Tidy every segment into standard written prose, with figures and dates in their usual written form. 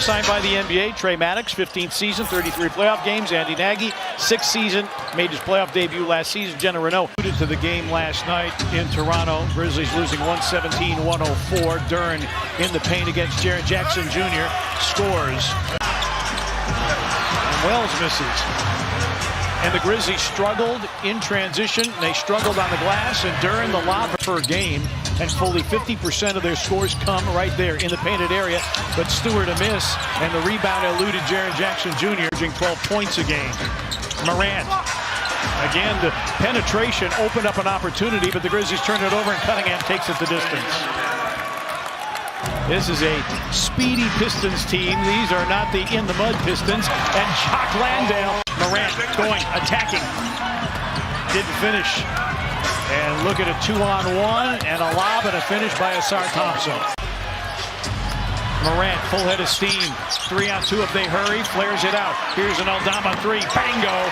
signed by the NBA. Trey Maddox, 15th season, 33 playoff games. Andy Nagy, 6th season, made his playoff debut last season. Jenna Renault to the game last night in Toronto. Grizzlies losing 117-104. Duren in the paint against Jaren Jackson Jr. scores. And Wells misses. And the Grizzlies struggled in transition. They struggled on the glass, and Duren the lob per game. And fully 50% of their scores come right there in the painted area. But Stewart a miss, and the rebound eluded Jaren Jackson Jr., averaging 12 points a game. Morant. Again, the penetration opened up an opportunity, but the Grizzlies turned it over, and Cunningham takes it the distance. This is a speedy Pistons team. These are not the in-the-mud Pistons. And Jock Landale, Morant going, attacking. Didn't finish. And look at a 2-on-1 and a lob and a finish by Asar Thompson. Morant, full head of steam. 3-on-2 if they hurry, flares it out. Here's an Aldama 3, bango.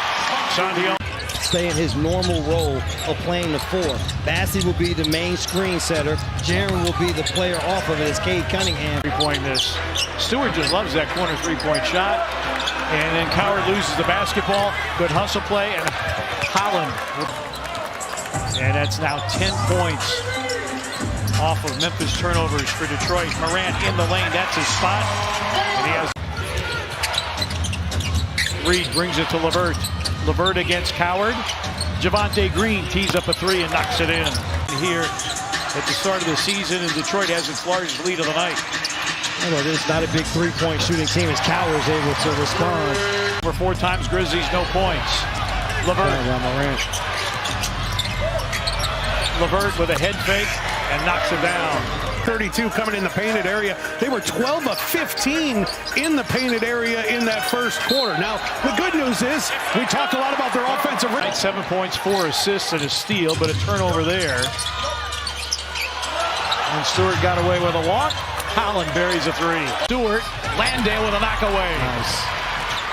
Sandio. Stay in his normal role of playing the 4. Bassey will be the main screen setter. Jaren will be the player off of it as Cade Cunningham. Three-point miss. Stewart just loves that corner three-point shot. And then Coward loses the basketball. Good hustle play. And Holland. And that's now 10 points off of Memphis turnovers for Detroit. Morant in the lane. That's his spot. And he has. Reed brings it to LeVert. LeVert against Coward. Javonte Green tees up a 3 and knocks it in. Here at the start of the season, and Detroit has its largest lead of the night. Well, this is not a big three-point shooting team as Coward's able to respond. For 4 times Grizzlies, no points. LeVert. LeVert with a head fake and knocks it down. 32 coming in the painted area. They were 12 of 15 in the painted area in that first quarter. Now, the good news is we talk a lot about their offensive. 7 points, 4 assists, and a steal, but a turnover there. And Stewart got away with a walk. Holland buries a 3. Stewart, Landale with a knockaway. Nice.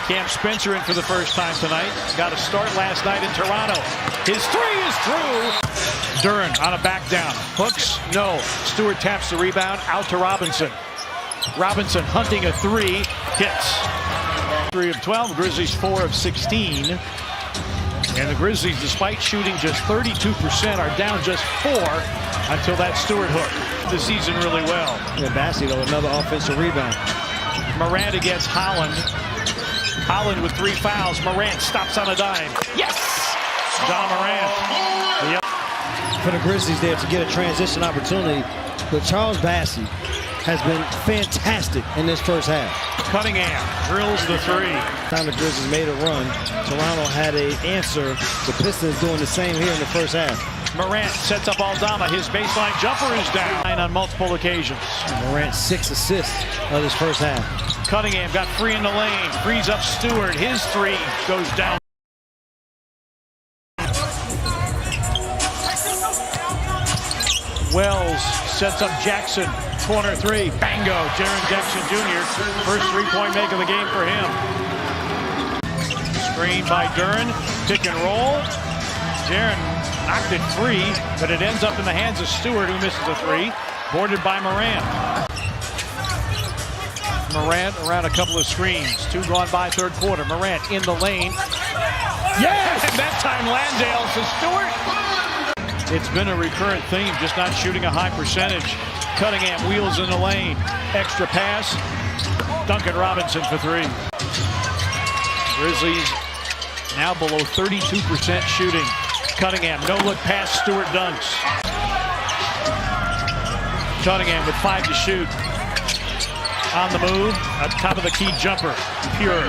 Cam Spencer in for the first time tonight. Got a start last night in Toronto. His 3 is through. Duren on a back down. Hooks? No. Stewart taps the rebound out to Robinson. Robinson hunting a 3. Hits. 3 of 12. Grizzlies 4 of 16. And the Grizzlies, despite shooting just 32%, are down just 4 until that Stewart hook. The season really well. Yeah, Bassey, though, another offensive rebound. Morant against Holland. Holland with 3 fouls. Morant stops on a dime. Yes! John Morant. For the Grizzlies there to get a transition opportunity, but Charles Bassey has been fantastic in this first half. Cunningham drills the 3. Time the Grizzlies made a run, Toronto had an answer. The Pistons doing the same here in the first half. Morant sets up Aldama. His baseline jumper is down on multiple occasions. Morant 6 assists of this first half. Cunningham got free in the lane, frees up Stewart. His 3 goes down. Wells sets up Jackson, corner 3, bango. Jaren Jackson Jr., first 3-point make of the game for him. Screen by Duren, pick and roll. Jaren knocked it free, but it ends up in the hands of Stewart, who misses a 3, boarded by Morant. Morant around a couple of screens. 2 gone by third quarter. Morant in the lane. Yes! And that time Landale to Stewart. It's been a recurrent theme, just not shooting a high percentage. Cunningham wheels in the lane. Extra pass. Duncan Robinson for 3. Grizzlies now below 32% shooting. Cunningham, no look pass, Stewart dunks. Cunningham with 5 to shoot. On the move, at top of the key jumper, pure.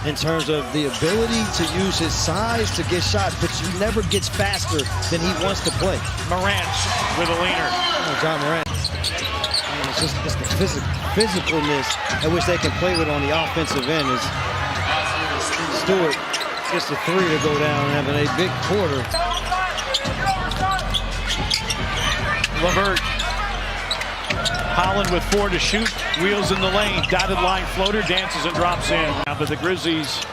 In terms of the ability to use his size to get shots, but he never gets faster than he wants to play. Morant with a leaner. Oh, John Morant. It's just the physicalness at which they can play with on the offensive end. Is Stewart gets the 3 to go down, having a big quarter. LeVert. Holland with 4 to shoot, wheels in the lane, dotted line floater, dances and drops in. Now, but the Grizzlies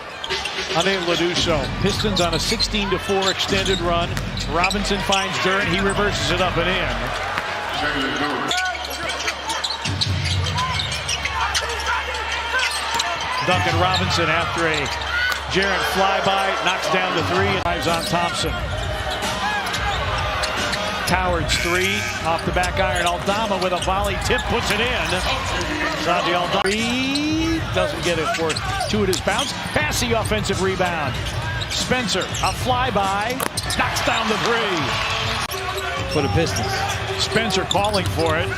unable to do so. Pistons on a 16-4 extended run. Robinson finds Duren, he reverses it up and in. Duncan Robinson after a Jaren flyby, knocks down the three and drives on Thompson. Coward's three off the back iron. Aldama with a volley tip, puts it in. Santi Aldama doesn't get it for two at his bounce. Pass the offensive rebound. Spencer, a flyby, knocks down the three. For the Pistons. Spencer calling for it.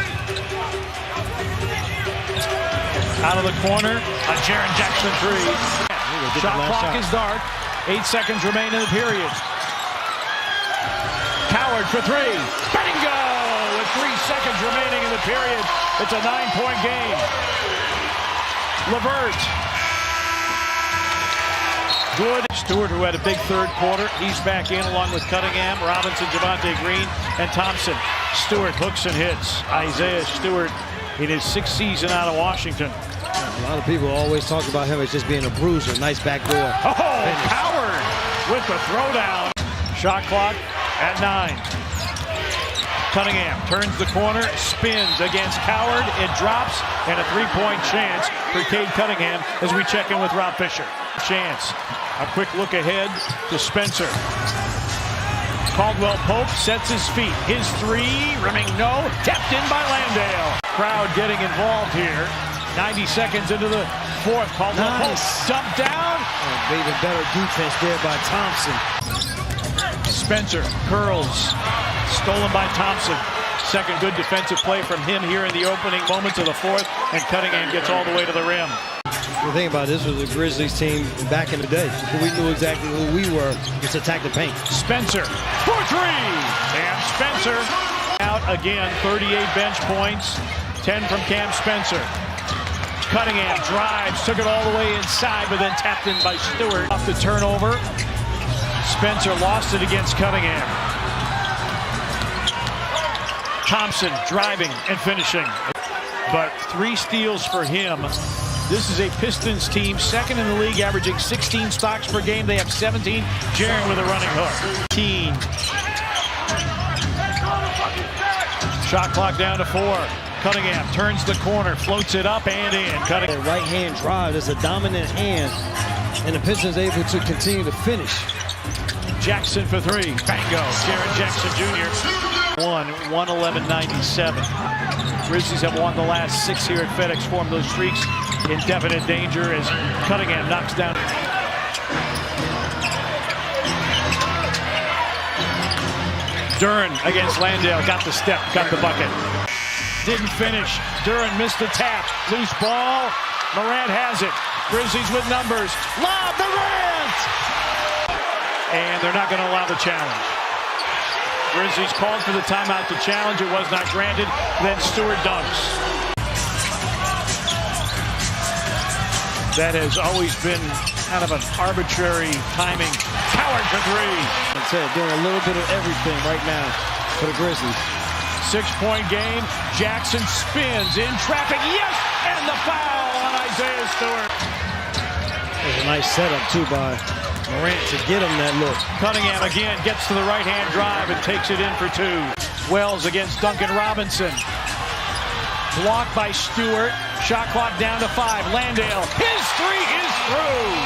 Out of the corner, a Jaren Jackson three. Shot clock is dark. 8 seconds remain in the period. Coward for three. Bingo! With 3 seconds remaining in the period. It's a 9-point game. LeVert. Good. Stewart, who had a big third quarter. He's back in along with Cunningham, Robinson, Javonte Green, and Thompson. Stewart hooks and hits. Isaiah Stewart in his 6th season out of Washington. A lot of people always talk about him as just being a bruiser. Nice backdoor. Oh, Coward with the throwdown. Shot clock at 9. Cunningham turns the corner, spins against Coward. It drops, and a 3-point chance for Cade Cunningham as we check in with Rob Fisher. Chance. A quick look ahead to Spencer. Caldwell Pope sets his feet. His three, rimming no, tapped in by Landale. Crowd getting involved here. 90 seconds into the fourth. Caldwell Pope dumped down. Oh, even better defense there by Thompson. Spencer curls. Stolen by Thompson. Second good defensive play from him here in the opening moments of the fourth. And Cunningham gets all the way to the rim. The thing about this was the Grizzlies team back in the day. We knew exactly who we were. Just attack the paint. Spencer for three. And Spencer out again. 38 bench points. 10 from Cam Spencer. Cunningham drives, took it all the way inside, but then tapped in by Stewart. Off the turnover. Spencer lost it against Cunningham. Thompson driving and finishing. But 3 steals for him. This is a Pistons team, second in the league, averaging 16 stocks per game. They have 17. Jaren with a running hook. 18. Shot clock down to 4. Cunningham turns the corner, floats it up and in. Cunningham. Right hand drive is a dominant hand, and the Pistons able to continue to finish. Jackson for three. Bango. Jaren Jackson Jr. 111-97. Grizzlies have won the last 6 here at FedEx Forum. Those streaks in definite danger as Cunningham knocks down. Duren against Landale. Got the step, got the bucket. Didn't finish. Duren missed the tap. Loose ball. Morant has it. Grizzlies with numbers. Lob Morant! And they're not going to allow the challenge. Grizzlies called for the timeout to challenge. It was not granted. Then Stewart dunks. That has always been kind of an arbitrary timing. Coward for three. I said, doing a little bit of everything right now for the Grizzlies. 6-point game. Jackson spins in traffic. Yes! And the foul on Isaiah Stewart. There's a nice setup, too, by Morant to get him that look. Cunningham again gets to the right-hand drive and takes it in for 2. Wells against Duncan Robinson. Blocked by Stewart. Shot clock down to 5. Landale. His three is through.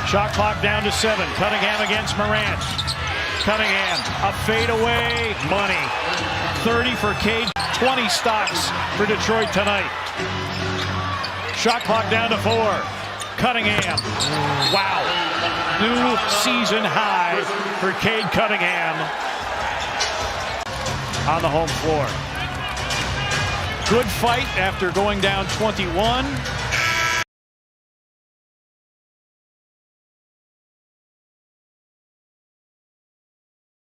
Shot clock down to 7. Cunningham against Morant. Cunningham, a fadeaway, money. 30 for Cade, 20 stocks for Detroit tonight. Shot clock down to 4. Cunningham, wow. New season high for Cade Cunningham on the home floor. Good fight after going down 21.